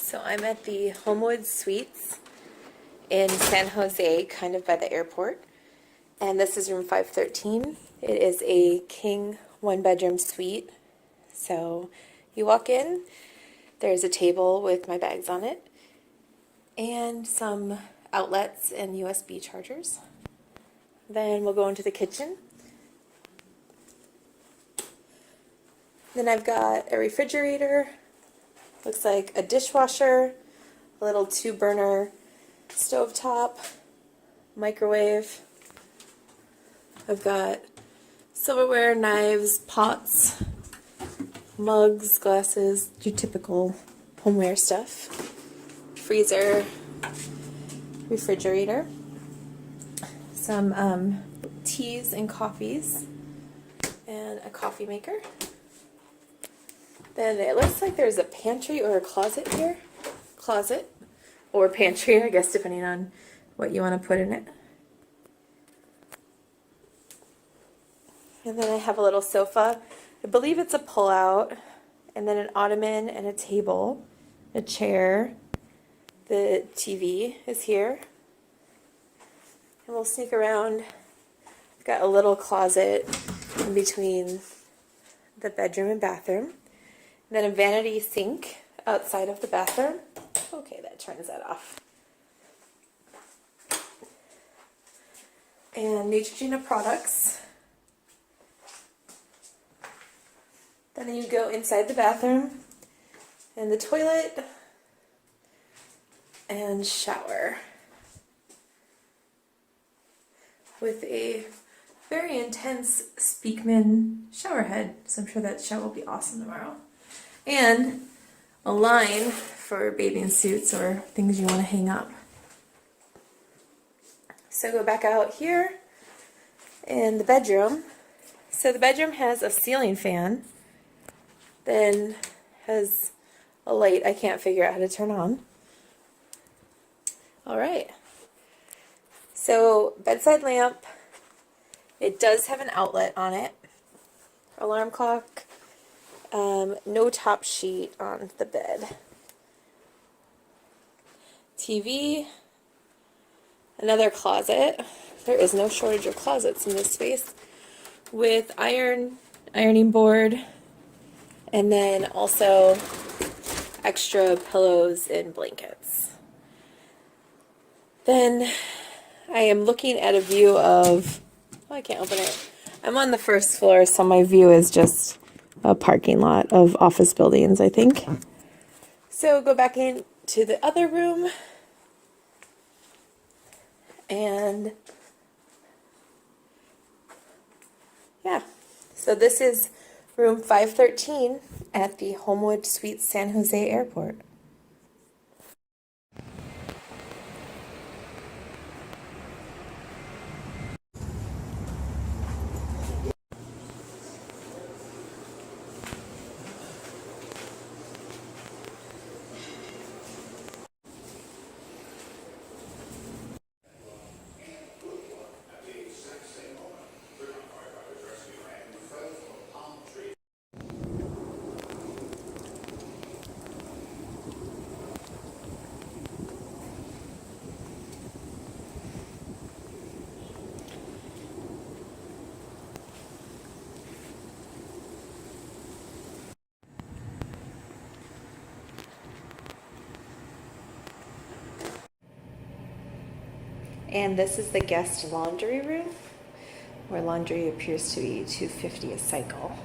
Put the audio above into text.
So I'm at the Homewood Suites in San Jose, kind of by the airport. And this is room 513. It is a king one-bedroom suite. So you walk in, there's a table with my bags on it, and some outlets and USB chargers. Then we'll go into the kitchen. Then I've got a refrigerator, looks like a dishwasher, a little 2-burner stovetop, microwave. I've got silverware, knives, pots, mugs, glasses, your typical homeware stuff. Freezer, refrigerator, some teas and coffees, and a coffee maker. Then it looks like there's a pantry or a closet here. Closet or pantry, I guess, depending on what you want to put in it. And then I have a little sofa. I believe it's a pull-out. And then an ottoman and a table, a chair. The TV is here. And we'll sneak around. I've got a little closet in between the bedroom and bathroom. And then a vanity sink outside of the bathroom. Okay, that turns that off. And Neutrogena products. Then you go inside the bathroom and the toilet and shower with a very intense Speakman shower head. So I'm sure that show will be awesome tomorrow. And a line for bathing suits or things you want to hang up. So go back out here in the bedroom. So the bedroom has a ceiling fan, then has a light I can't figure out how to turn on. Alright, so bedside lamp, it does have an outlet on it, alarm clock, no top sheet on the bed. TV, another closet. There is no shortage of closets in this space, with ironing board, and then also extra pillows and blankets. Then I am looking at a view of, oh, I can't open it. I'm on the first floor, so my view is just a parking lot of office buildings, I think. So go back into the other room, and yeah, so this is room 513 at the Homewood Suites San Jose Airport. And this is the guest laundry room, where laundry appears to be $250 a cycle.